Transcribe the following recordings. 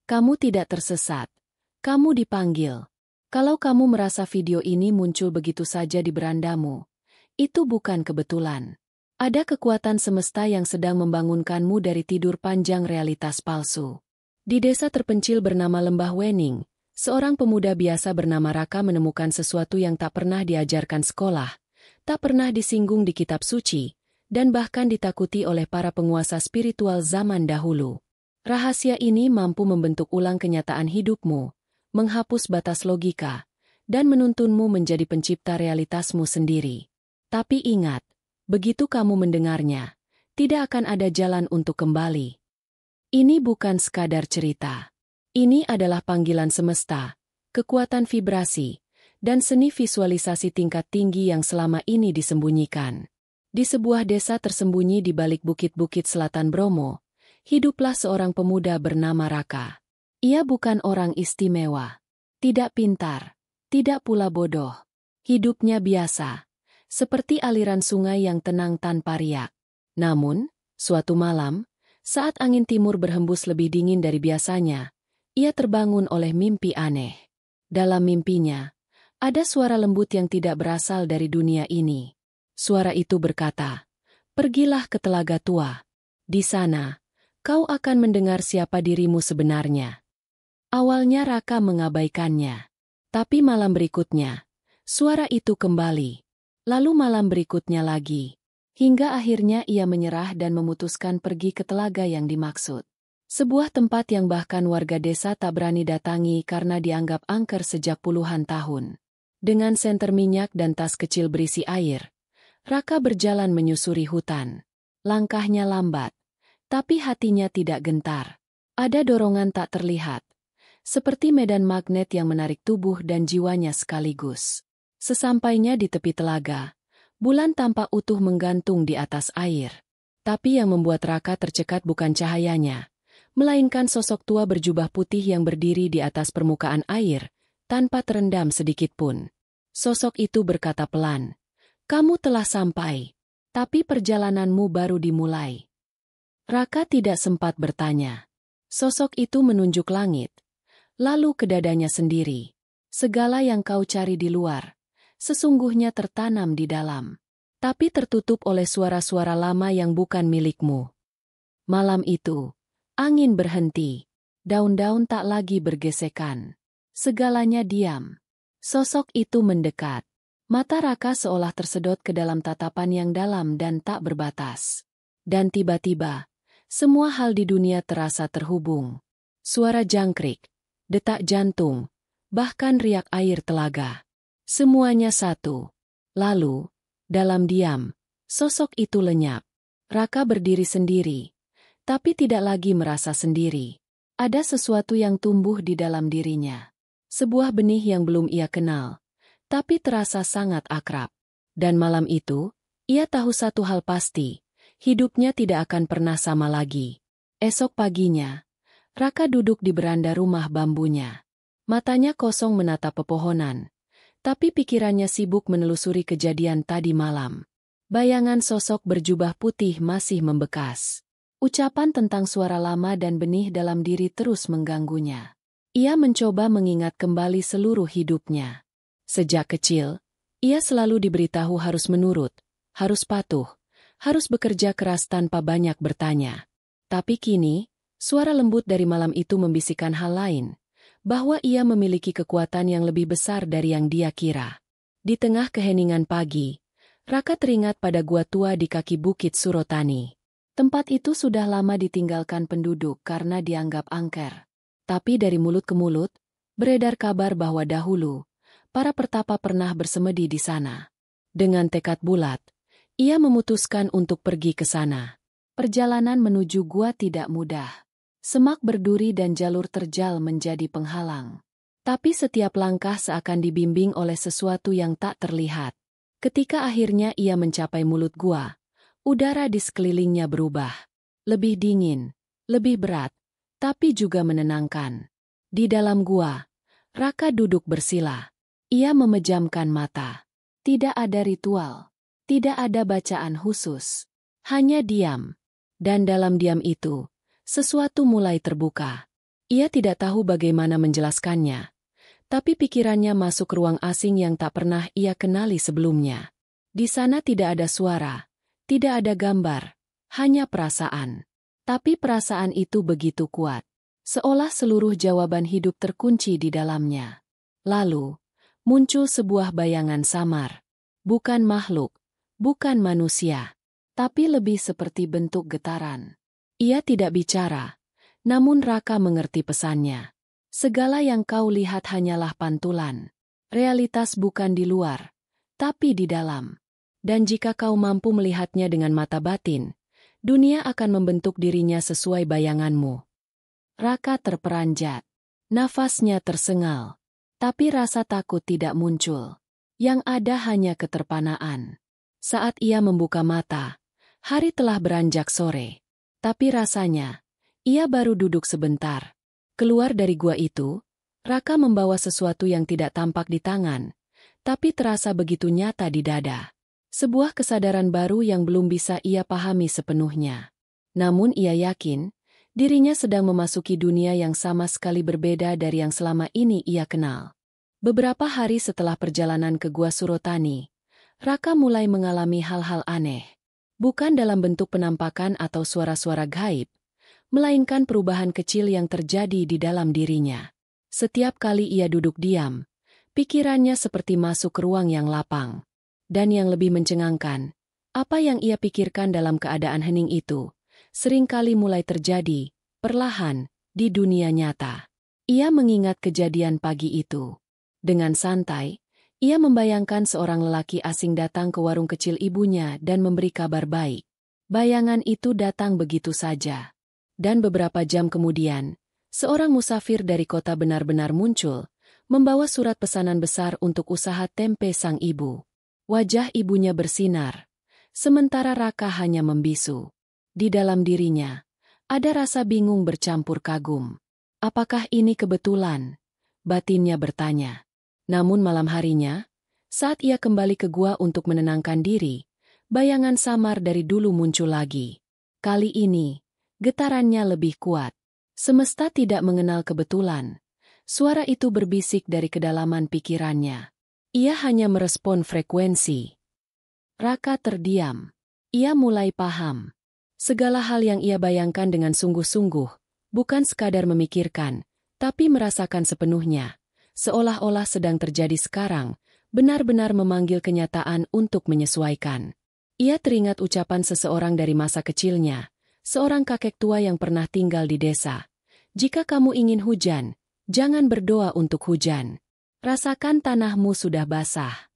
Kamu tidak tersesat. Kamu dipanggil. Kalau kamu merasa video ini muncul begitu saja di berandamu, itu bukan kebetulan. Ada kekuatan semesta yang sedang membangunkanmu dari tidur panjang realitas palsu. Di desa terpencil bernama Lembah Wening, seorang pemuda biasa bernama Raka menemukan sesuatu yang tak pernah diajarkan sekolah, tak pernah disinggung di kitab suci, dan bahkan ditakuti oleh para penguasa spiritual zaman dahulu. Rahasia ini mampu membentuk ulang kenyataan hidupmu, menghapus batas logika, dan menuntunmu menjadi pencipta realitasmu sendiri. Tapi ingat, begitu kamu mendengarnya, tidak akan ada jalan untuk kembali. Ini bukan sekadar cerita. Ini adalah panggilan semesta, kekuatan vibrasi, dan seni visualisasi tingkat tinggi yang selama ini disembunyikan. Di sebuah desa tersembunyi di balik bukit-bukit selatan Bromo, hiduplah seorang pemuda bernama Raka. Ia bukan orang istimewa, tidak pintar, tidak pula bodoh. Hidupnya biasa, seperti aliran sungai yang tenang tanpa riak. Namun, suatu malam, saat angin timur berhembus lebih dingin dari biasanya, ia terbangun oleh mimpi aneh. Dalam mimpinya, ada suara lembut yang tidak berasal dari dunia ini. Suara itu berkata, "Pergilah ke Telaga Tua. Di sana, kau akan mendengar siapa dirimu sebenarnya." Awalnya Raka mengabaikannya. Tapi malam berikutnya, suara itu kembali. Lalu malam berikutnya lagi. Hingga akhirnya ia menyerah dan memutuskan pergi ke telaga yang dimaksud. Sebuah tempat yang bahkan warga desa tak berani datangi karena dianggap angker sejak puluhan tahun. Dengan senter minyak dan tas kecil berisi air, Raka berjalan menyusuri hutan. Langkahnya lambat, tapi hatinya tidak gentar. Ada dorongan tak terlihat, seperti medan magnet yang menarik tubuh dan jiwanya sekaligus. Sesampainya di tepi telaga, bulan tampak utuh menggantung di atas air. Tapi yang membuat Raka tercekat bukan cahayanya, melainkan sosok tua berjubah putih yang berdiri di atas permukaan air, tanpa terendam sedikitpun. Sosok itu berkata pelan, "Kamu telah sampai, tapi perjalananmu baru dimulai." Raka tidak sempat bertanya. Sosok itu menunjuk langit, lalu ke dadanya sendiri. "Segala yang kau cari di luar, sesungguhnya tertanam di dalam, tapi tertutup oleh suara-suara lama yang bukan milikmu." Malam itu, angin berhenti, daun-daun tak lagi bergesekan. Segalanya diam. Sosok itu mendekat. Mata Raka seolah tersedot ke dalam tatapan yang dalam dan tak berbatas. Dan tiba-tiba, semua hal di dunia terasa terhubung. Suara jangkrik, detak jantung, bahkan riak air telaga. Semuanya satu. Lalu, dalam diam, sosok itu lenyap. Raka berdiri sendiri, tapi tidak lagi merasa sendiri. Ada sesuatu yang tumbuh di dalam dirinya. Sebuah benih yang belum ia kenal, tapi terasa sangat akrab. Dan malam itu, ia tahu satu hal pasti, hidupnya tidak akan pernah sama lagi. Esok paginya, Raka duduk di beranda rumah bambunya. Matanya kosong menatap pepohonan, tapi pikirannya sibuk menelusuri kejadian tadi malam. Bayangan sosok berjubah putih masih membekas. Ucapan tentang suara lama dan benih dalam diri terus mengganggunya. Ia mencoba mengingat kembali seluruh hidupnya. Sejak kecil, ia selalu diberitahu harus menurut, harus patuh, harus bekerja keras tanpa banyak bertanya. Tapi kini, suara lembut dari malam itu membisikkan hal lain, bahwa ia memiliki kekuatan yang lebih besar dari yang dia kira. Di tengah keheningan pagi, Raka teringat pada gua tua di kaki Bukit Surotani. Tempat itu sudah lama ditinggalkan penduduk karena dianggap angker. Tapi dari mulut ke mulut, beredar kabar bahwa dahulu, para pertapa pernah bersemedi di sana. Dengan tekad bulat, ia memutuskan untuk pergi ke sana. Perjalanan menuju gua tidak mudah. Semak berduri dan jalur terjal menjadi penghalang. Tapi setiap langkah seakan dibimbing oleh sesuatu yang tak terlihat. Ketika akhirnya ia mencapai mulut gua, udara di sekelilingnya berubah. Lebih dingin, lebih berat, tapi juga menenangkan. Di dalam gua, Raka duduk bersila. Ia memejamkan mata. Tidak ada ritual. Tidak ada bacaan khusus. Hanya diam. Dan dalam diam itu, sesuatu mulai terbuka. Ia tidak tahu bagaimana menjelaskannya, tapi pikirannya masuk ke ruang asing yang tak pernah ia kenali sebelumnya. Di sana tidak ada suara, tidak ada gambar, hanya perasaan. Tapi perasaan itu begitu kuat, seolah seluruh jawaban hidup terkunci di dalamnya. Lalu, muncul sebuah bayangan samar. Bukan makhluk, bukan manusia, tapi lebih seperti bentuk getaran. Ia tidak bicara, namun Raka mengerti pesannya. Segala yang kau lihat hanyalah pantulan. Realitas bukan di luar, tapi di dalam. Dan jika kau mampu melihatnya dengan mata batin, dunia akan membentuk dirinya sesuai bayanganmu. Raka terperanjat. Nafasnya tersengal. Tapi rasa takut tidak muncul. Yang ada hanya keterpanaan. Saat ia membuka mata, hari telah beranjak sore. Tapi rasanya, ia baru duduk sebentar. Keluar dari gua itu, Raka membawa sesuatu yang tidak tampak di tangan, tapi terasa begitu nyata di dada. Sebuah kesadaran baru yang belum bisa ia pahami sepenuhnya. Namun ia yakin, dirinya sedang memasuki dunia yang sama sekali berbeda dari yang selama ini ia kenal. Beberapa hari setelah perjalanan ke Gua Surotani, Raka mulai mengalami hal-hal aneh. Bukan dalam bentuk penampakan atau suara-suara gaib, melainkan perubahan kecil yang terjadi di dalam dirinya. Setiap kali ia duduk diam, pikirannya seperti masuk ke ruang yang lapang. Dan yang lebih mencengangkan, apa yang ia pikirkan dalam keadaan hening itu, seringkali mulai terjadi, perlahan, di dunia nyata. Ia mengingat kejadian pagi itu. Dengan santai, ia membayangkan seorang lelaki asing datang ke warung kecil ibunya dan memberi kabar baik. Bayangan itu datang begitu saja. Dan beberapa jam kemudian, seorang musafir dari kota benar-benar muncul, membawa surat pesanan besar untuk usaha tempe sang ibu. Wajah ibunya bersinar, sementara Raka hanya membisu. Di dalam dirinya, ada rasa bingung bercampur kagum. Apakah ini kebetulan? Batinnya bertanya. Namun malam harinya, saat ia kembali ke gua untuk menenangkan diri, bayangan samar dari dulu muncul lagi. Kali ini, getarannya lebih kuat. Semesta tidak mengenal kebetulan. Suara itu berbisik dari kedalaman pikirannya. Ia hanya merespon frekuensi. Raka terdiam. Ia mulai paham. Segala hal yang ia bayangkan dengan sungguh-sungguh, bukan sekadar memikirkan, tapi merasakan sepenuhnya. Seolah-olah sedang terjadi sekarang, benar-benar memanggil kenyataan untuk menyesuaikan. Ia teringat ucapan seseorang dari masa kecilnya, seorang kakek tua yang pernah tinggal di desa. Jika kamu ingin hujan, jangan berdoa untuk hujan. Rasakan tanahmu sudah basah.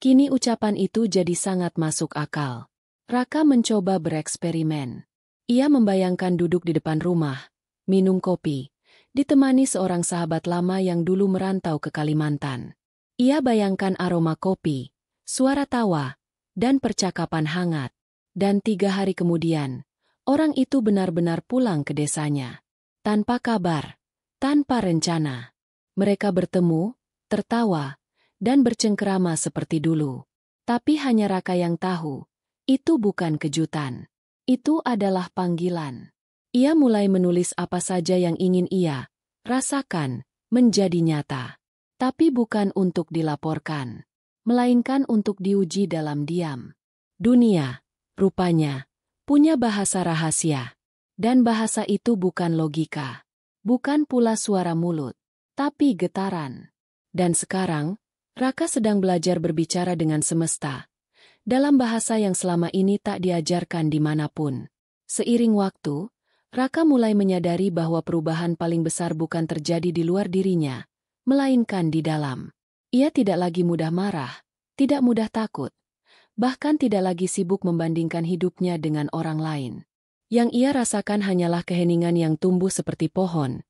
Kini ucapan itu jadi sangat masuk akal. Raka mencoba bereksperimen. Ia membayangkan duduk di depan rumah, minum kopi, ditemani seorang sahabat lama yang dulu merantau ke Kalimantan. Ia bayangkan aroma kopi, suara tawa, dan percakapan hangat. Dan 3 hari kemudian, orang itu benar-benar pulang ke desanya. Tanpa kabar, tanpa rencana. Mereka bertemu, tertawa, dan bercengkerama seperti dulu. Tapi hanya Raka yang tahu, itu bukan kejutan. Itu adalah panggilan. Ia mulai menulis apa saja yang ingin ia rasakan, menjadi nyata. Tapi bukan untuk dilaporkan, melainkan untuk diuji dalam diam. Dunia, rupanya, punya bahasa rahasia. Dan bahasa itu bukan logika. Bukan pula suara mulut, tapi getaran. Dan sekarang, Raka sedang belajar berbicara dengan semesta, dalam bahasa yang selama ini tak diajarkan dimanapun. Seiring waktu, Raka mulai menyadari bahwa perubahan paling besar bukan terjadi di luar dirinya, melainkan di dalam. Ia tidak lagi mudah marah, tidak mudah takut, bahkan tidak lagi sibuk membandingkan hidupnya dengan orang lain. Yang ia rasakan hanyalah keheningan yang tumbuh seperti pohon,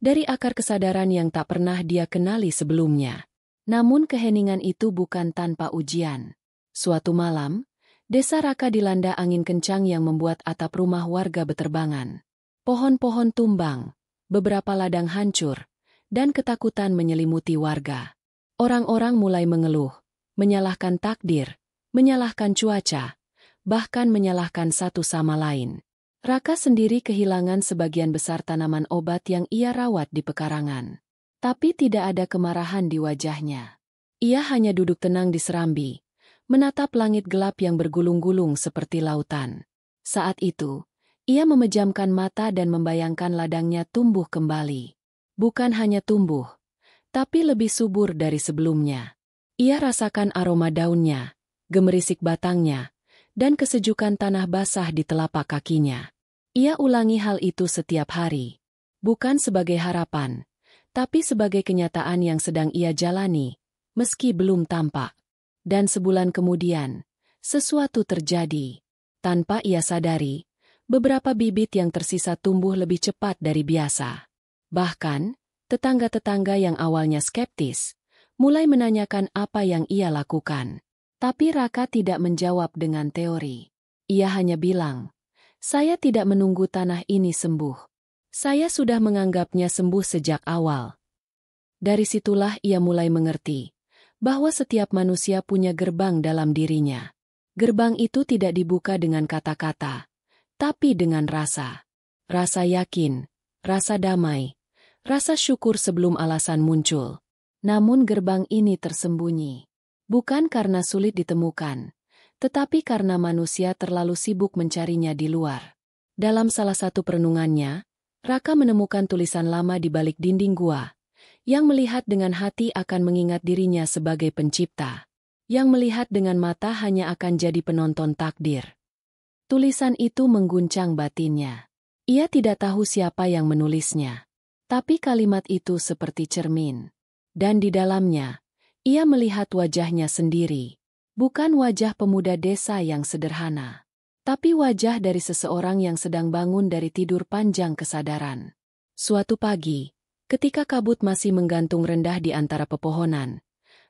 dari akar kesadaran yang tak pernah dia kenali sebelumnya. Namun keheningan itu bukan tanpa ujian. Suatu malam, desa Raka dilanda angin kencang yang membuat atap rumah warga beterbangan. Pohon-pohon tumbang, beberapa ladang hancur, dan ketakutan menyelimuti warga. Orang-orang mulai mengeluh, menyalahkan takdir, menyalahkan cuaca, bahkan menyalahkan satu sama lain. Raka sendiri kehilangan sebagian besar tanaman obat yang ia rawat di pekarangan. Tapi tidak ada kemarahan di wajahnya. Ia hanya duduk tenang di serambi, menatap langit gelap yang bergulung-gulung seperti lautan. Saat itu, ia memejamkan mata dan membayangkan ladangnya tumbuh kembali. Bukan hanya tumbuh, tapi lebih subur dari sebelumnya. Ia rasakan aroma daunnya, gemerisik batangnya, dan kesejukan tanah basah di telapak kakinya. Ia ulangi hal itu setiap hari. Bukan sebagai harapan, tapi sebagai kenyataan yang sedang ia jalani, meski belum tampak. Dan sebulan kemudian, sesuatu terjadi. Tanpa ia sadari, beberapa bibit yang tersisa tumbuh lebih cepat dari biasa. Bahkan, tetangga-tetangga yang awalnya skeptis, mulai menanyakan apa yang ia lakukan. Tapi Raka tidak menjawab dengan teori. Ia hanya bilang, "Saya tidak menunggu tanah ini sembuh. Saya sudah menganggapnya sembuh sejak awal." Dari situlah ia mulai mengerti bahwa setiap manusia punya gerbang dalam dirinya. Gerbang itu tidak dibuka dengan kata-kata, tapi dengan rasa. Rasa yakin, rasa damai, rasa syukur sebelum alasan muncul. Namun gerbang ini tersembunyi. Bukan karena sulit ditemukan, tetapi karena manusia terlalu sibuk mencarinya di luar. Dalam salah satu perenungannya, Raka menemukan tulisan lama di balik dinding gua. Yang melihat dengan hati akan mengingat dirinya sebagai pencipta. Yang melihat dengan mata hanya akan jadi penonton takdir. Tulisan itu mengguncang batinnya. Ia tidak tahu siapa yang menulisnya. Tapi kalimat itu seperti cermin. Dan di dalamnya, ia melihat wajahnya sendiri. Bukan wajah pemuda desa yang sederhana. Tapi wajah dari seseorang yang sedang bangun dari tidur panjang kesadaran. Suatu pagi, ketika kabut masih menggantung rendah di antara pepohonan,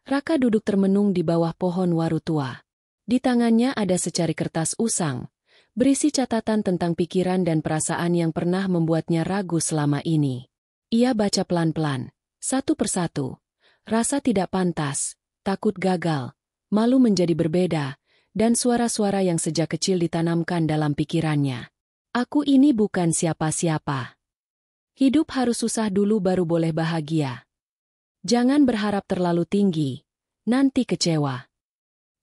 Raka duduk termenung di bawah pohon waru tua. Di tangannya ada secari kertas usang, berisi catatan tentang pikiran dan perasaan yang pernah membuatnya ragu selama ini. Ia baca pelan-pelan, satu persatu. Rasa tidak pantas, takut gagal, malu menjadi berbeda, dan suara-suara yang sejak kecil ditanamkan dalam pikirannya. Aku ini bukan siapa-siapa. Hidup harus susah dulu baru boleh bahagia. Jangan berharap terlalu tinggi, nanti kecewa.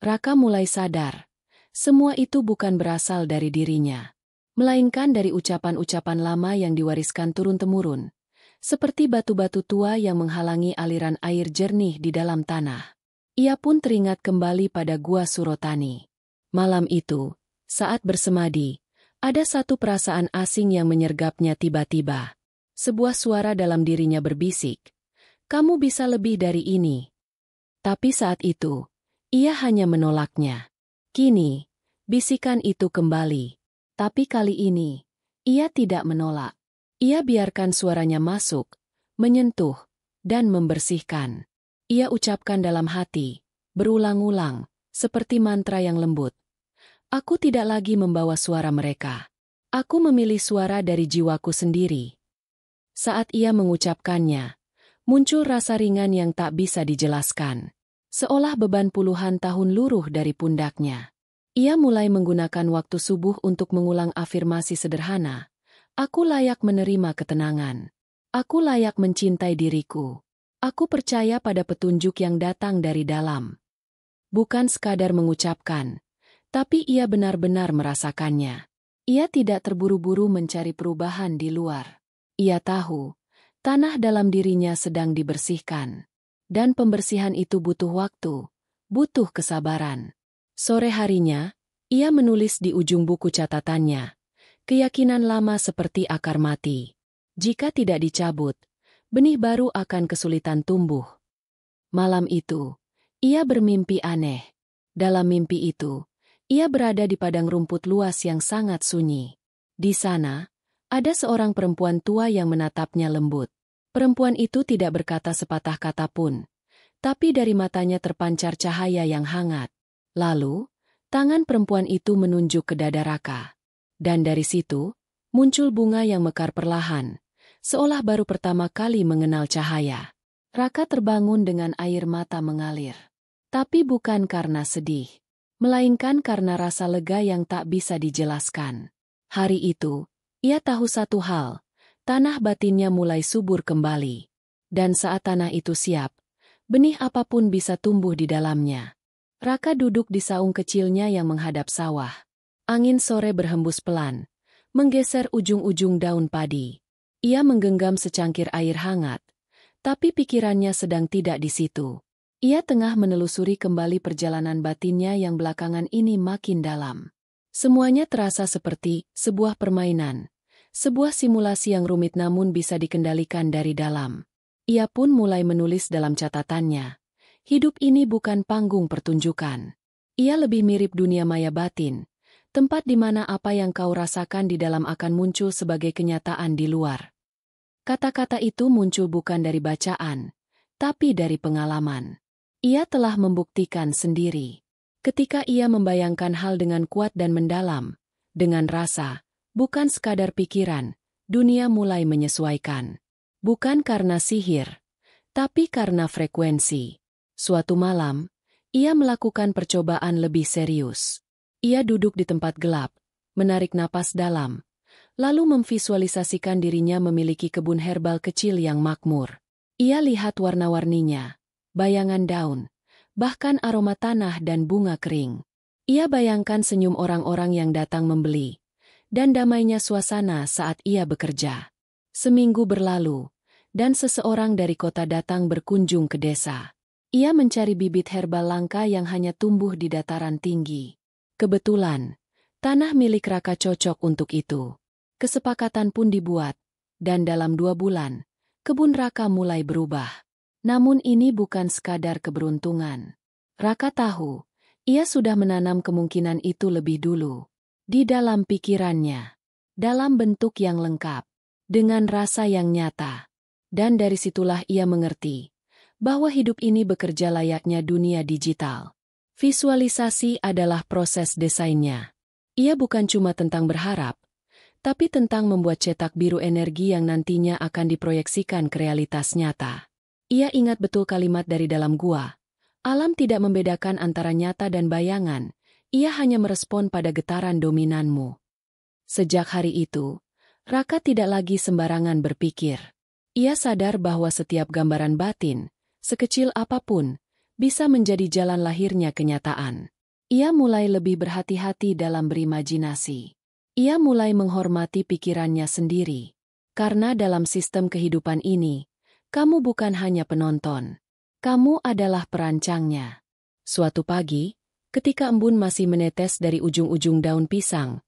Raka mulai sadar, semua itu bukan berasal dari dirinya, melainkan dari ucapan-ucapan lama yang diwariskan turun-temurun, seperti batu-batu tua yang menghalangi aliran air jernih di dalam tanah. Ia pun teringat kembali pada Gua Surotani. Malam itu, saat bersemadi, ada satu perasaan asing yang menyergapnya tiba-tiba. Sebuah suara dalam dirinya berbisik, "Kamu bisa lebih dari ini." Tapi saat itu, ia hanya menolaknya. Kini, bisikan itu kembali. Tapi kali ini, ia tidak menolak. Ia biarkan suaranya masuk, menyentuh, dan membersihkan. Ia ucapkan dalam hati, berulang-ulang, seperti mantra yang lembut. Aku tidak lagi membawa suara mereka. Aku memilih suara dari jiwaku sendiri. Saat ia mengucapkannya, muncul rasa ringan yang tak bisa dijelaskan. Seolah beban puluhan tahun luruh dari pundaknya. Ia mulai menggunakan waktu subuh untuk mengulang afirmasi sederhana. Aku layak menerima ketenangan. Aku layak mencintai diriku. Aku percaya pada petunjuk yang datang dari dalam. Bukan sekadar mengucapkan, tapi ia benar-benar merasakannya. Ia tidak terburu-buru mencari perubahan di luar. Ia tahu, tanah dalam dirinya sedang dibersihkan. Dan pembersihan itu butuh waktu, butuh kesabaran. Sore harinya, ia menulis di ujung buku catatannya, keyakinan lama seperti akar mati. Jika tidak dicabut, benih baru akan kesulitan tumbuh. Malam itu, ia bermimpi aneh. Dalam mimpi itu, ia berada di padang rumput luas yang sangat sunyi. Di sana, ada seorang perempuan tua yang menatapnya lembut. Perempuan itu tidak berkata sepatah kata pun, tapi dari matanya terpancar cahaya yang hangat. Lalu, tangan perempuan itu menunjuk ke dada Raka. Dan dari situ, muncul bunga yang mekar perlahan, seolah baru pertama kali mengenal cahaya. Raka terbangun dengan air mata mengalir. Tapi bukan karena sedih, melainkan karena rasa lega yang tak bisa dijelaskan. Hari itu, ia tahu satu hal, tanah batinnya mulai subur kembali. Dan saat tanah itu siap, benih apapun bisa tumbuh di dalamnya. Raka duduk di saung kecilnya yang menghadap sawah. Angin sore berhembus pelan, menggeser ujung-ujung daun padi. Ia menggenggam secangkir air hangat, tapi pikirannya sedang tidak di situ. Ia tengah menelusuri kembali perjalanan batinnya yang belakangan ini makin dalam. Semuanya terasa seperti sebuah permainan, sebuah simulasi yang rumit namun bisa dikendalikan dari dalam. Ia pun mulai menulis dalam catatannya. Hidup ini bukan panggung pertunjukan. Ia lebih mirip dunia maya batin, tempat di mana apa yang kau rasakan di dalam akan muncul sebagai kenyataan di luar. Kata-kata itu muncul bukan dari bacaan, tapi dari pengalaman. Ia telah membuktikan sendiri. Ketika ia membayangkan hal dengan kuat dan mendalam, dengan rasa, bukan sekadar pikiran, dunia mulai menyesuaikan. Bukan karena sihir, tapi karena frekuensi. Suatu malam, ia melakukan percobaan lebih serius. Ia duduk di tempat gelap, menarik napas dalam, lalu memvisualisasikan dirinya memiliki kebun herbal kecil yang makmur. Ia lihat warna-warninya, bayangan daun, bahkan aroma tanah dan bunga kering. Ia bayangkan senyum orang-orang yang datang membeli, dan damainya suasana saat ia bekerja. Seminggu berlalu, dan seseorang dari kota datang berkunjung ke desa. Ia mencari bibit herbal langka yang hanya tumbuh di dataran tinggi. Kebetulan, tanah milik Raka cocok untuk itu. Kesepakatan pun dibuat, dan dalam 2 bulan, kebun Raka mulai berubah. Namun ini bukan sekadar keberuntungan. Raka tahu, ia sudah menanam kemungkinan itu lebih dulu. Di dalam pikirannya, dalam bentuk yang lengkap, dengan rasa yang nyata. Dan dari situlah ia mengerti bahwa hidup ini bekerja layaknya dunia digital. Visualisasi adalah proses desainnya. Ia bukan cuma tentang berharap, tapi tentang membuat cetak biru energi yang nantinya akan diproyeksikan ke realitas nyata. Ia ingat betul kalimat dari dalam gua. Alam tidak membedakan antara nyata dan bayangan, ia hanya merespon pada getaran dominanmu. Sejak hari itu, Raka tidak lagi sembarangan berpikir. Ia sadar bahwa setiap gambaran batin, sekecil apapun, bisa menjadi jalan lahirnya kenyataan. Ia mulai lebih berhati-hati dalam berimajinasi. Ia mulai menghormati pikirannya sendiri. Karena dalam sistem kehidupan ini, kamu bukan hanya penonton. Kamu adalah perancangnya. Suatu pagi, ketika embun masih menetes dari ujung-ujung daun pisang,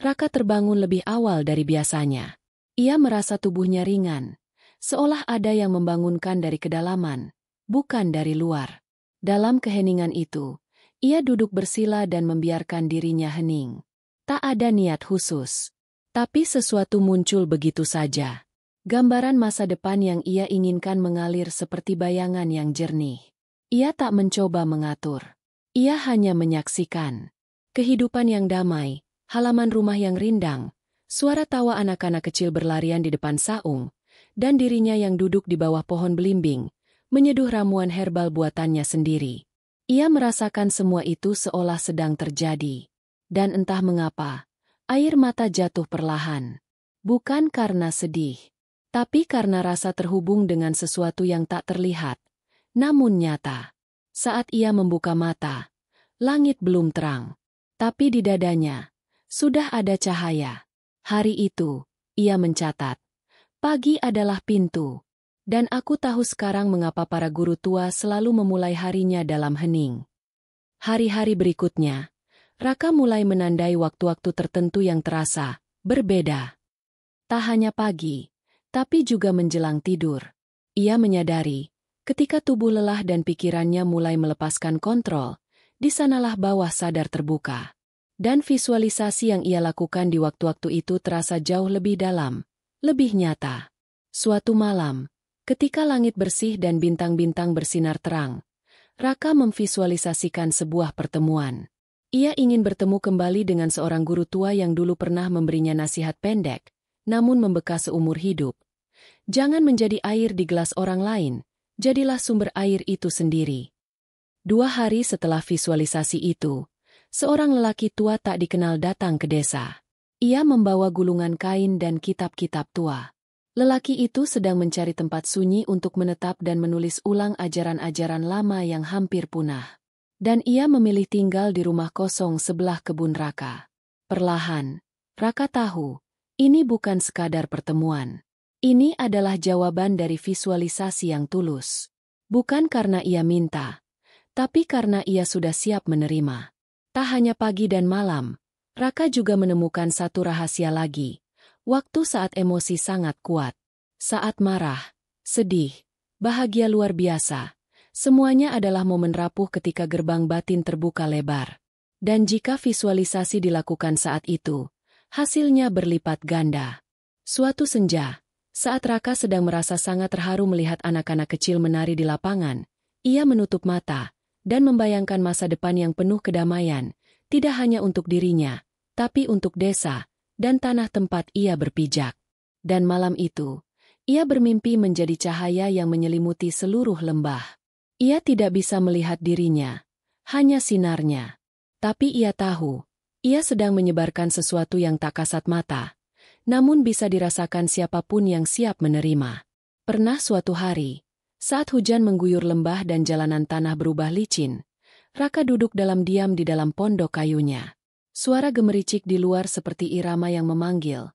Raka terbangun lebih awal dari biasanya. Ia merasa tubuhnya ringan, seolah ada yang membangunkan dari kedalaman, bukan dari luar. Dalam keheningan itu, ia duduk bersila dan membiarkan dirinya hening. Tak ada niat khusus, tapi sesuatu muncul begitu saja. Gambaran masa depan yang ia inginkan mengalir seperti bayangan yang jernih. Ia tak mencoba mengatur. Ia hanya menyaksikan. Kehidupan yang damai, halaman rumah yang rindang, suara tawa anak-anak kecil berlarian di depan saung, dan dirinya yang duduk di bawah pohon belimbing, menyeduh ramuan herbal buatannya sendiri. Ia merasakan semua itu seolah sedang terjadi. Dan entah mengapa, air mata jatuh perlahan. Bukan karena sedih, tapi karena rasa terhubung dengan sesuatu yang tak terlihat, namun nyata. Saat ia membuka mata, langit belum terang, tapi di dadanya sudah ada cahaya. Hari itu, ia mencatat, pagi adalah pintu. Dan aku tahu sekarang mengapa para guru tua selalu memulai harinya dalam hening. Hari-hari berikutnya, Raka mulai menandai waktu-waktu tertentu yang terasa berbeda. Tak hanya pagi, tapi juga menjelang tidur. Ia menyadari, ketika tubuh lelah dan pikirannya mulai melepaskan kontrol, di sanalah bawah sadar terbuka. Dan visualisasi yang ia lakukan di waktu-waktu itu terasa jauh lebih dalam, lebih nyata. Suatu malam, ketika langit bersih dan bintang-bintang bersinar terang, Raka memvisualisasikan sebuah pertemuan. Ia ingin bertemu kembali dengan seorang guru tua yang dulu pernah memberinya nasihat pendek, namun membekas seumur hidup. Jangan menjadi air di gelas orang lain, jadilah sumber air itu sendiri. 2 hari setelah visualisasi itu, seorang lelaki tua tak dikenal datang ke desa. Ia membawa gulungan kain dan kitab-kitab tua. Lelaki itu sedang mencari tempat sunyi untuk menetap dan menulis ulang ajaran-ajaran lama yang hampir punah. Dan ia memilih tinggal di rumah kosong sebelah kebun Raka. Perlahan, Raka tahu, ini bukan sekadar pertemuan. Ini adalah jawaban dari visualisasi yang tulus. Bukan karena ia minta, tapi karena ia sudah siap menerima. Tak hanya pagi dan malam, Raka juga menemukan satu rahasia lagi. Waktu saat emosi sangat kuat. Saat marah, sedih, bahagia luar biasa. Semuanya adalah momen rapuh ketika gerbang batin terbuka lebar. Dan jika visualisasi dilakukan saat itu, hasilnya berlipat ganda. Suatu senja, saat Raka sedang merasa sangat terharu melihat anak-anak kecil menari di lapangan, ia menutup mata dan membayangkan masa depan yang penuh kedamaian, tidak hanya untuk dirinya, tapi untuk desa dan tanah tempat ia berpijak. Dan malam itu, ia bermimpi menjadi cahaya yang menyelimuti seluruh lembah. Ia tidak bisa melihat dirinya, hanya sinarnya. Tapi ia tahu, ia sedang menyebarkan sesuatu yang tak kasat mata, namun bisa dirasakan siapapun yang siap menerima. Pernah suatu hari, saat hujan mengguyur lembah dan jalanan tanah berubah licin, Raka duduk dalam diam di dalam pondok kayunya. Suara gemericik di luar seperti irama yang memanggil,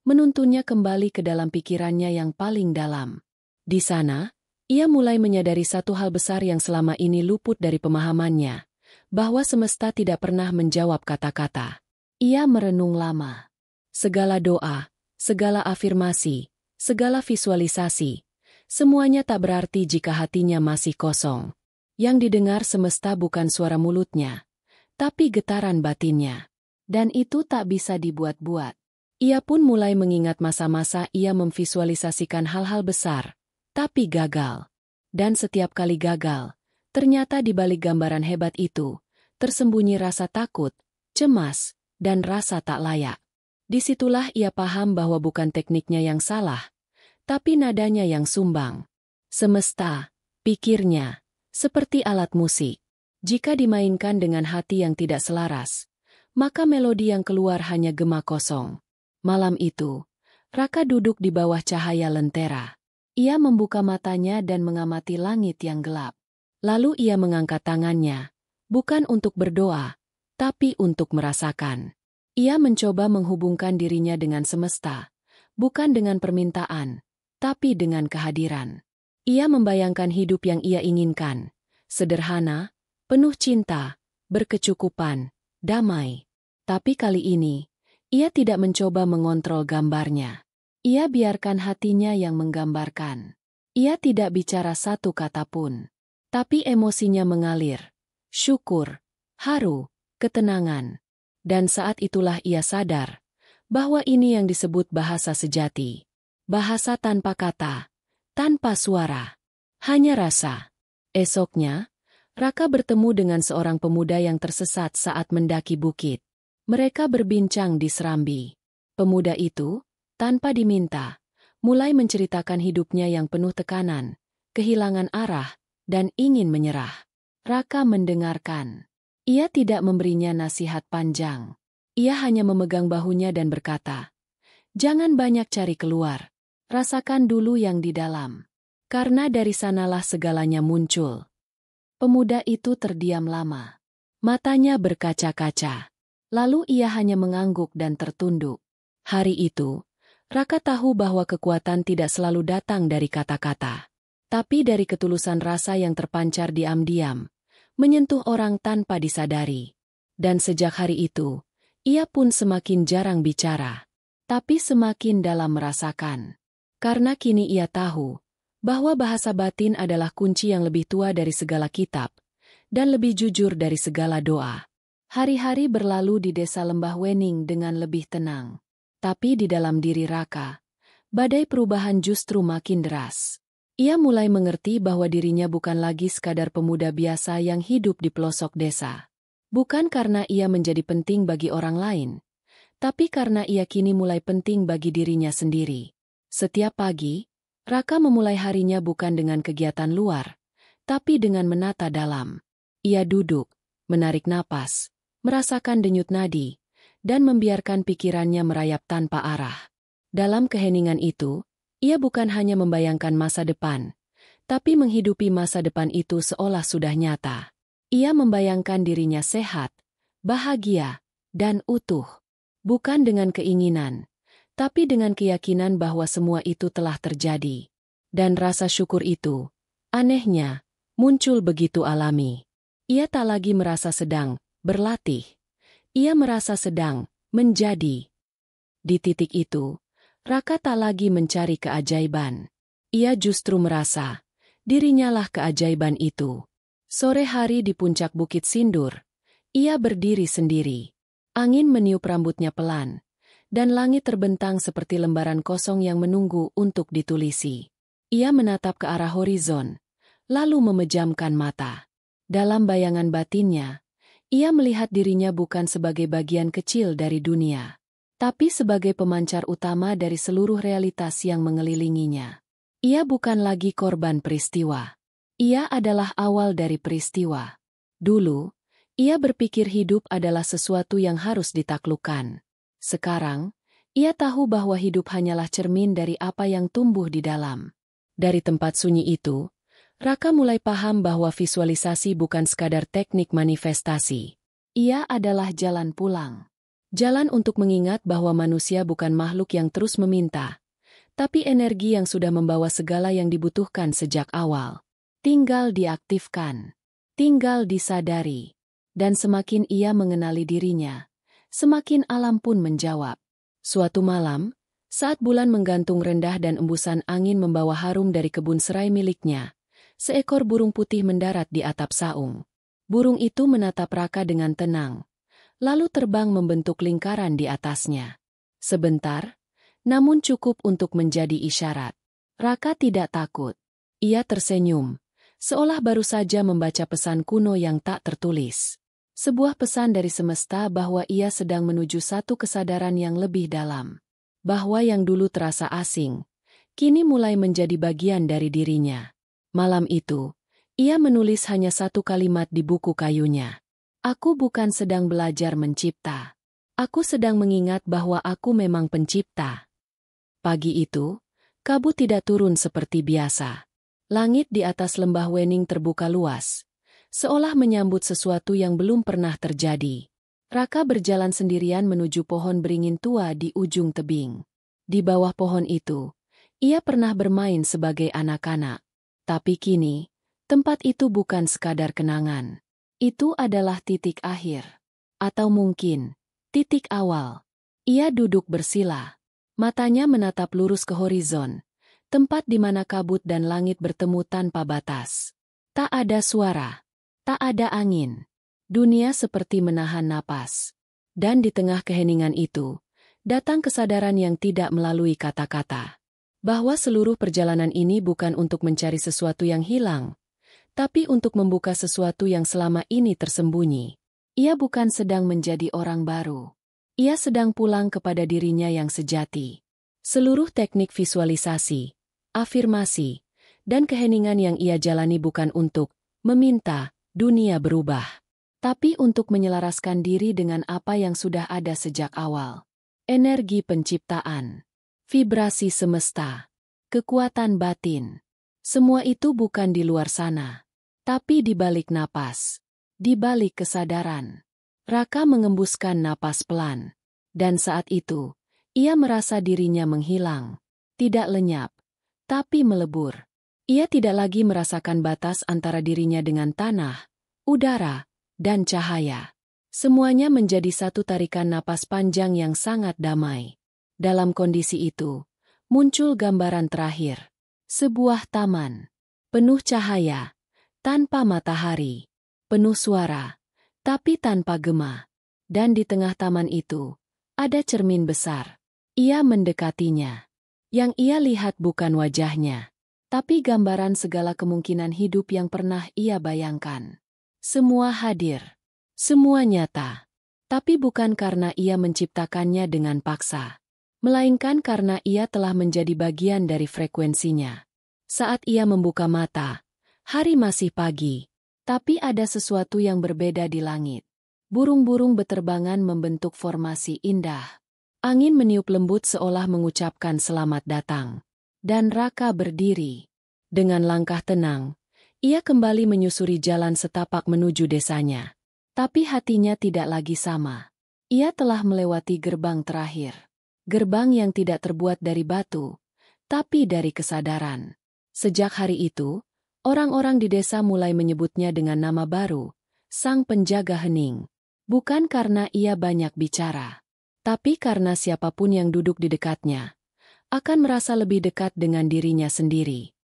menuntunnya kembali ke dalam pikirannya yang paling dalam. Di sana, ia mulai menyadari satu hal besar yang selama ini luput dari pemahamannya, bahwa semesta tidak pernah menjawab kata-kata. Ia merenung lama. Segala doa, segala afirmasi, segala visualisasi, semuanya tak berarti jika hatinya masih kosong. Yang didengar semesta bukan suara mulutnya, tapi getaran batinnya. Dan itu tak bisa dibuat-buat. Ia pun mulai mengingat masa-masa ia memvisualisasikan hal-hal besar, tapi gagal. Dan setiap kali gagal, ternyata di balik gambaran hebat itu, tersembunyi rasa takut, cemas, dan rasa tak layak. Disitulah ia paham bahwa bukan tekniknya yang salah, tapi nadanya yang sumbang. Semesta, pikirnya, seperti alat musik. Jika dimainkan dengan hati yang tidak selaras, maka melodi yang keluar hanya gema kosong. Malam itu, Raka duduk di bawah cahaya lentera. Ia membuka matanya dan mengamati langit yang gelap. Lalu ia mengangkat tangannya, bukan untuk berdoa, tapi untuk merasakan. Ia mencoba menghubungkan dirinya dengan semesta, bukan dengan permintaan, tapi dengan kehadiran. Ia membayangkan hidup yang ia inginkan, sederhana, penuh cinta, berkecukupan, damai. Tapi kali ini, ia tidak mencoba mengontrol gambarnya. Ia biarkan hatinya yang menggambarkan. Ia tidak bicara satu kata pun. Tapi emosinya mengalir. Syukur, haru, ketenangan. Dan saat itulah ia sadar, bahwa ini yang disebut bahasa sejati. Bahasa tanpa kata, tanpa suara. Hanya rasa. Esoknya, Raka bertemu dengan seorang pemuda yang tersesat saat mendaki bukit. Mereka berbincang di serambi. Pemuda itu, tanpa diminta, mulai menceritakan hidupnya yang penuh tekanan, kehilangan arah, dan ingin menyerah. Raka mendengarkan. Ia tidak memberinya nasihat panjang. Ia hanya memegang bahunya dan berkata, "Jangan banyak cari keluar. Rasakan dulu yang di dalam. Karena dari sanalah segalanya muncul." Pemuda itu terdiam lama. Matanya berkaca-kaca. Lalu ia hanya mengangguk dan tertunduk. Hari itu, Raka tahu bahwa kekuatan tidak selalu datang dari kata-kata, tapi dari ketulusan rasa yang terpancar diam-diam, menyentuh orang tanpa disadari. Dan sejak hari itu, ia pun semakin jarang bicara, tapi semakin dalam merasakan. Karena kini ia tahu bahwa bahasa batin adalah kunci yang lebih tua dari segala kitab, dan lebih jujur dari segala doa. Hari-hari berlalu di desa Lembah Wening dengan lebih tenang. Tapi di dalam diri Raka, badai perubahan justru makin deras. Ia mulai mengerti bahwa dirinya bukan lagi sekadar pemuda biasa yang hidup di pelosok desa. Bukan karena ia menjadi penting bagi orang lain, tapi karena ia kini mulai penting bagi dirinya sendiri. Setiap pagi, Raka memulai harinya bukan dengan kegiatan luar, tapi dengan menata dalam. Ia duduk, menarik napas, merasakan denyut nadi, dan membiarkan pikirannya merayap tanpa arah. Dalam keheningan itu, ia bukan hanya membayangkan masa depan, tapi menghidupi masa depan itu seolah sudah nyata. Ia membayangkan dirinya sehat, bahagia, dan utuh. Bukan dengan keinginan, tapi dengan keyakinan bahwa semua itu telah terjadi. Dan rasa syukur itu, anehnya, muncul begitu alami. Ia tak lagi merasa sedang berlatih. Ia merasa sedang menjadi. Di titik itu, Raka tak lagi mencari keajaiban. Ia justru merasa, dirinya lah keajaiban itu. Sore hari di puncak Bukit Sindur, ia berdiri sendiri. Angin meniup rambutnya pelan, dan langit terbentang seperti lembaran kosong yang menunggu untuk ditulisi. Ia menatap ke arah horizon, lalu memejamkan mata. Dalam bayangan batinnya, ia melihat dirinya bukan sebagai bagian kecil dari dunia, tapi sebagai pemancar utama dari seluruh realitas yang mengelilinginya. Ia bukan lagi korban peristiwa. Ia adalah awal dari peristiwa. Dulu, ia berpikir hidup adalah sesuatu yang harus ditaklukkan. Sekarang, ia tahu bahwa hidup hanyalah cermin dari apa yang tumbuh di dalam. Dari tempat sunyi itu, Raka mulai paham bahwa visualisasi bukan sekadar teknik manifestasi. Ia adalah jalan pulang. Jalan untuk mengingat bahwa manusia bukan makhluk yang terus meminta, tapi energi yang sudah membawa segala yang dibutuhkan sejak awal. Tinggal diaktifkan, tinggal disadari. Dan semakin ia mengenali dirinya, semakin alam pun menjawab. Suatu malam, saat bulan menggantung rendah dan embusan angin membawa harum dari kebun serai miliknya, seekor burung putih mendarat di atap saung. Burung itu menatap Raka dengan tenang, lalu terbang membentuk lingkaran di atasnya. Sebentar, namun cukup untuk menjadi isyarat. Raka tidak takut. Ia tersenyum, seolah baru saja membaca pesan kuno yang tak tertulis. Sebuah pesan dari semesta bahwa ia sedang menuju satu kesadaran yang lebih dalam. Bahwa yang dulu terasa asing, kini mulai menjadi bagian dari dirinya. Malam itu, ia menulis hanya satu kalimat di buku kayunya. Aku bukan sedang belajar mencipta. Aku sedang mengingat bahwa aku memang pencipta. Pagi itu, kabut tidak turun seperti biasa. Langit di atas lembah Wening terbuka luas, seolah menyambut sesuatu yang belum pernah terjadi. Raka berjalan sendirian menuju pohon beringin tua di ujung tebing. Di bawah pohon itu, ia pernah bermain sebagai anak-anak. Tapi kini, tempat itu bukan sekadar kenangan. Itu adalah titik akhir. Atau mungkin, titik awal. Ia duduk bersila. Matanya menatap lurus ke horizon, tempat di mana kabut dan langit bertemu tanpa batas. Tak ada suara. Tak ada angin. Dunia seperti menahan napas. Dan di tengah keheningan itu, datang kesadaran yang tidak melalui kata-kata. Bahwa seluruh perjalanan ini bukan untuk mencari sesuatu yang hilang, tapi untuk membuka sesuatu yang selama ini tersembunyi. Ia bukan sedang menjadi orang baru. Ia sedang pulang kepada dirinya yang sejati. Seluruh teknik visualisasi, afirmasi, dan keheningan yang ia jalani bukan untuk meminta dunia berubah, tapi untuk menyelaraskan diri dengan apa yang sudah ada sejak awal. Energi penciptaan, vibrasi semesta, kekuatan batin. Semua itu bukan di luar sana, tapi di balik napas, di balik kesadaran. Raka mengembuskan napas pelan, dan saat itu, ia merasa dirinya menghilang. Tidak lenyap, tapi melebur. Ia tidak lagi merasakan batas antara dirinya dengan tanah, udara, dan cahaya. Semuanya menjadi satu tarikan napas panjang yang sangat damai. Dalam kondisi itu, muncul gambaran terakhir. Sebuah taman, penuh cahaya, tanpa matahari, penuh suara, tapi tanpa gema. Dan di tengah taman itu, ada cermin besar. Ia mendekatinya. Yang ia lihat bukan wajahnya, tapi gambaran segala kemungkinan hidup yang pernah ia bayangkan. Semua hadir, semua nyata, tapi bukan karena ia menciptakannya dengan paksa, melainkan karena ia telah menjadi bagian dari frekuensinya. Saat ia membuka mata, hari masih pagi, tapi ada sesuatu yang berbeda di langit. Burung-burung beterbangan membentuk formasi indah. Angin meniup lembut seolah mengucapkan selamat datang. Dan Raka berdiri. Dengan langkah tenang, ia kembali menyusuri jalan setapak menuju desanya. Tapi hatinya tidak lagi sama. Ia telah melewati gerbang terakhir. Gerbang yang tidak terbuat dari batu, tapi dari kesadaran. Sejak hari itu, orang-orang di desa mulai menyebutnya dengan nama baru, Sang Penjaga Hening. Bukan karena ia banyak bicara, tapi karena siapapun yang duduk di dekatnya akan merasa lebih dekat dengan dirinya sendiri.